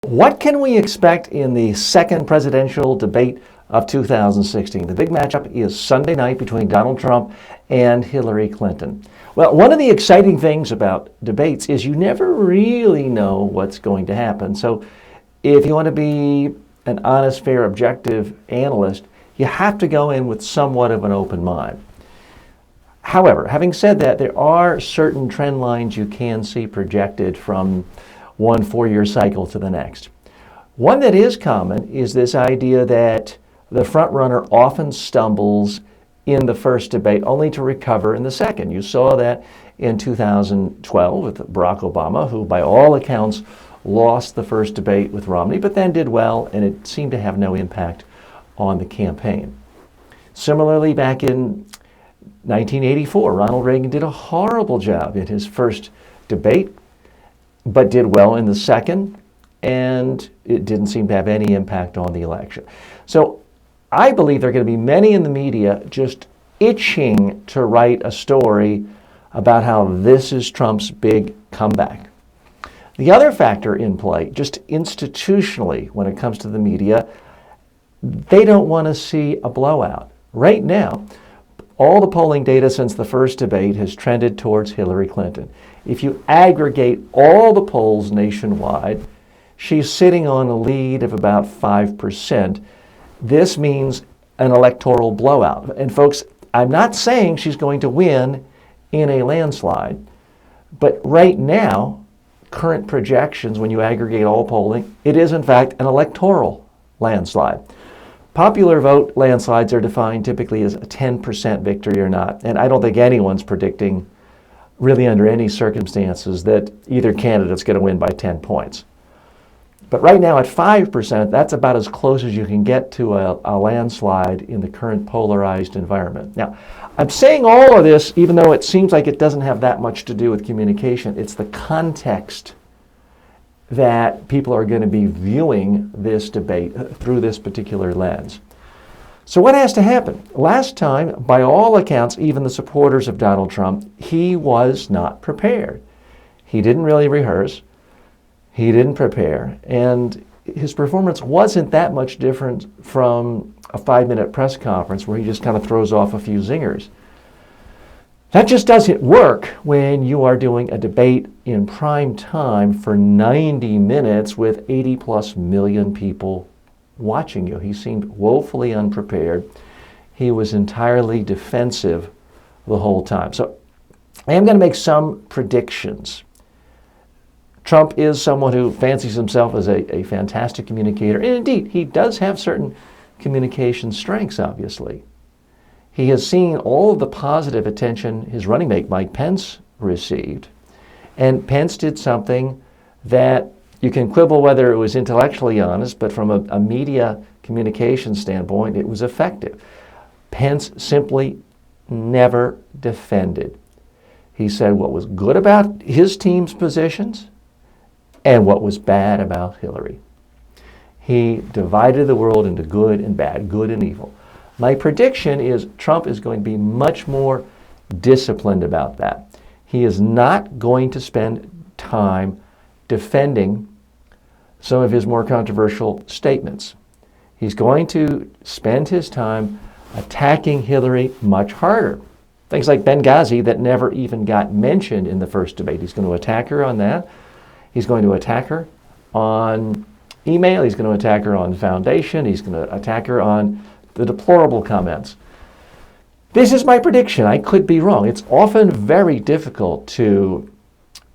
What can we expect in the second presidential debate of 2016? The big matchup is Sunday night between Donald Trump and Hillary Clinton. Well, one of the exciting things about debates is you never really know what's going to happen. So if you want to be an honest, fair, objective analyst, you have to go in with somewhat of an open mind. However, having said that, there are certain trend lines you can see projected from one 4-year cycle to the next. One that is common is this idea that the front runner often stumbles in the first debate only to recover in the second. You saw that in 2012 with Barack Obama, who by all accounts lost the first debate with Romney, but then did well, and it seemed to have no impact on the campaign. Similarly, back in 1984, Ronald Reagan did a horrible job in his first debate, but did well in the second, and it didn't seem to have any impact on the election. So I believe there are going to be many in the media just itching to write a story about how this is Trump's big comeback. The other factor in play, just institutionally when it comes to the media, they don't want to see a blowout. Right now, all the polling data since the first debate has trended towards Hillary Clinton. If you aggregate all the polls nationwide, she's sitting on a lead of about 5%. This means an electoral blowout. And folks, I'm not saying she's going to win in a landslide, but right now, current projections, when you aggregate all polling, it is in fact an electoral landslide. Popular vote landslides are defined typically as a 10% victory or not, and I don't think anyone's predicting really under any circumstances that either candidate's going to win by 10 points. But right now at 5%, that's about as close as you can get to a landslide in the current polarized environment. Now, I'm saying all of this, even though it seems like it doesn't have that much to do with communication. It's the context that people are going to be viewing this debate through this particular lens. So what has to happen? Last time, by all accounts, even the supporters of Donald Trump, he was not prepared. He didn't really rehearse. He didn't prepare. And his performance wasn't that much different from a 5-minute press conference where he just kind of throws off a few zingers. That just doesn't work when you are doing a debate in prime time for 90 minutes with 80+ million people watching you. He seemed woefully unprepared. He was entirely defensive the whole time. So I am going to make some predictions. Trump is someone who fancies himself as a fantastic communicator, and indeed, he does have certain communication strengths, obviously. He has seen all of the positive attention his running mate, Mike Pence, received, and Pence did something that you can quibble whether it was intellectually honest, but from a media communication standpoint, it was effective. Pence simply never defended. He said what was good about his team's positions and what was bad about Hillary. He divided the world into good and bad, good and evil. My prediction is Trump is going to be much more disciplined about that. He is not going to spend time defending some of his more controversial statements. He's going to spend his time attacking Hillary much harder. Things like Benghazi that never even got mentioned in the first debate. He's going to attack her on that. He's going to attack her on email. He's going to attack her on Foundation. He's going to attack her on the deplorable comments. This is my prediction. I could be wrong. It's often very difficult to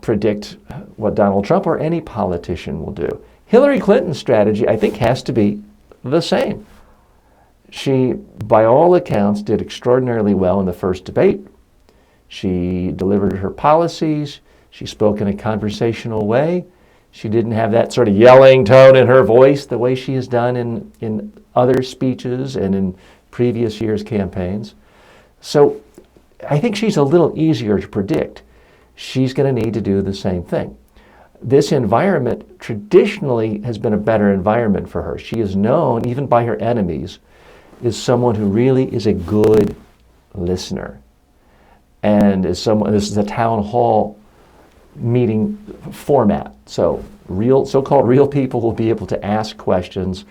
predict what Donald Trump or any politician will do. Hillary Clinton's strategy, I think, has to be the same. She, by all accounts, did extraordinarily well in the first debate. She delivered her policies. She spoke in a conversational way. She didn't have that sort of yelling tone in her voice the way she has done in other speeches and in previous years' campaigns. So I think she's a little easier to predict. She's going to need to do the same thing. This environment traditionally has been a better environment for her. She is known, even by her enemies, as someone who really is a good listener. And as someone, this is a town hall meeting format. So so-called real people will be able to ask questions.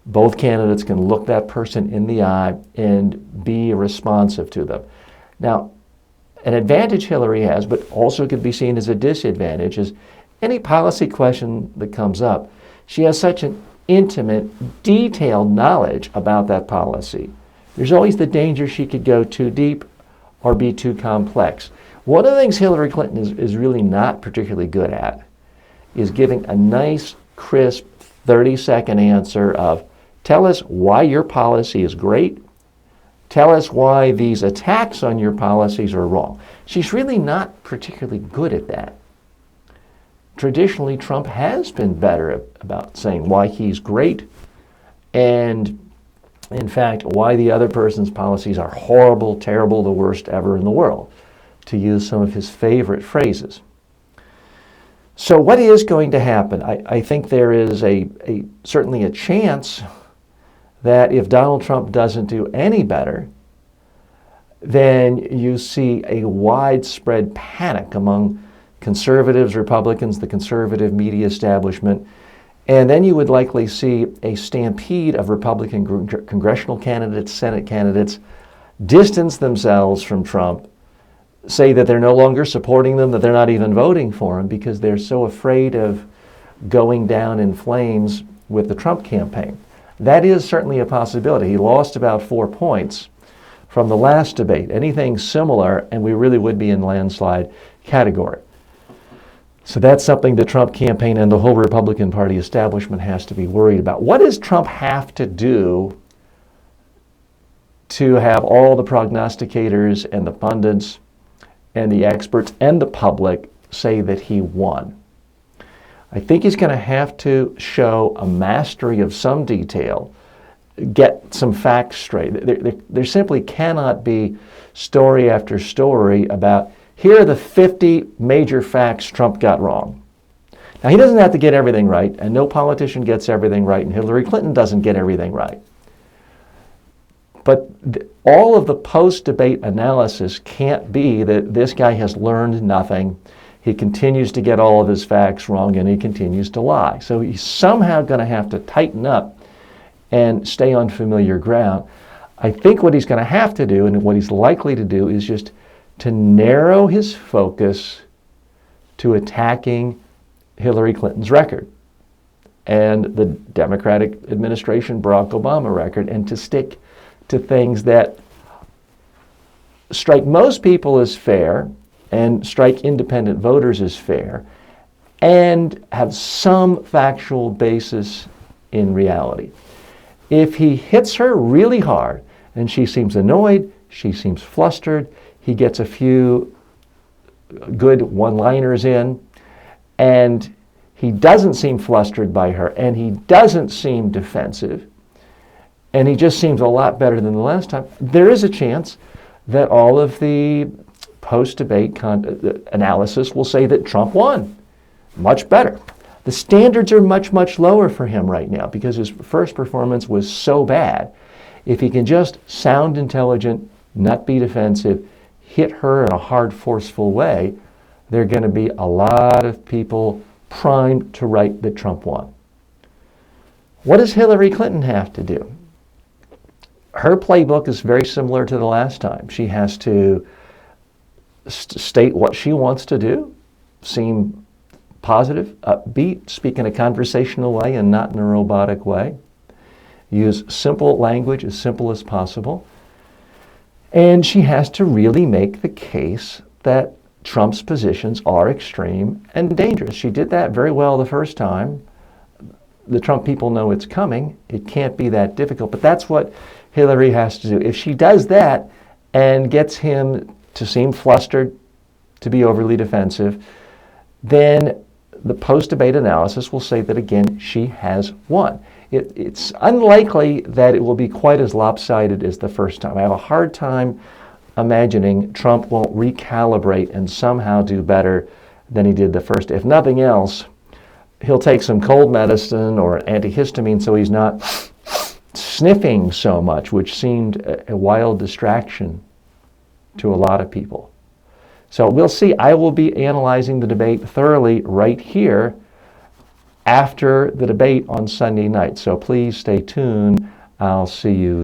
Both candidates can look that person in the eye and be responsive to them. Now, an advantage Hillary has, but also could be seen as a disadvantage, is any policy question that comes up, she has such an intimate, detailed knowledge about that policy. There's always the danger she could go too deep or be too complex. One of the things Hillary Clinton is really not particularly good at is giving a nice, crisp, 30-second answer of, tell us why your policy is great, tell us why these attacks on your policies are wrong. She's really not particularly good at that. Traditionally, Trump has been better about saying why he's great and, in fact, why the other person's policies are horrible, terrible, the worst ever in the world, to use some of his favorite phrases. So what is going to happen? I think there is certainly a chance that if Donald Trump doesn't do any better, then you see a widespread panic among conservatives, Republicans, the conservative media establishment, and then you would likely see a stampede of Republican congressional candidates, Senate candidates, distance themselves from Trump, say that they're no longer supporting them, that they're not even voting for him because they're so afraid of going down in flames with the Trump campaign. That is certainly a possibility. He lost about 4 points from the last debate. Anything similar, and we really would be in landslide category. So that's something the Trump campaign and the whole Republican Party establishment has to be worried about. What does Trump have to do to have all the prognosticators and the pundits and the experts and the public say that he won? I think he's going to have to show a mastery of some detail, get some facts straight. There simply cannot be story after story about, here are the 50 major facts Trump got wrong. Now, he doesn't have to get everything right, and no politician gets everything right, and Hillary Clinton doesn't get everything right. But all of the post-debate analysis can't be that this guy has learned nothing, he continues to get all of his facts wrong, and he continues to lie. So he's somehow going to have to tighten up and stay on familiar ground. I think what he's going to have to do, and what he's likely to do, is just to narrow his focus to attacking Hillary Clinton's record and the Democratic administration Barack Obama record, and to stick to things that strike most people as fair and strike independent voters as fair and have some factual basis in reality. If he hits her really hard and she seems annoyed, she seems flustered, he gets a few good one-liners in, and he doesn't seem flustered by her, and he doesn't seem defensive, and he just seems a lot better than the last time, there is a chance that all of the post-debate analysis will say that Trump won. Much better. The standards are much, much lower for him right now because his first performance was so bad. If he can just sound intelligent, not be defensive, hit her in a hard, forceful way, there are going to be a lot of people primed to write that Trump won. What does Hillary Clinton have to do? Her playbook is very similar to the last time. She has to state what she wants to do, seem positive, upbeat, speak in a conversational way and not in a robotic way, use simple language, as simple as possible, and she has to really make the case that Trump's positions are extreme and dangerous. She did that very well the first time. The Trump people know it's coming. It can't be that difficult, but that's what Hillary has to do. If she does that and gets him to seem flustered, to be overly defensive, then the post-debate analysis will say that, again, she has won. It's unlikely that it will be quite as lopsided as the first time. I have a hard time imagining Trump won't recalibrate and somehow do better than he did the first. If nothing else, he'll take some cold medicine or antihistamine so he's not sniffing so much, which seemed a wild distraction to a lot of people. So we'll see. I will be analyzing the debate thoroughly right here after the debate on Sunday night. So please stay tuned. I'll see you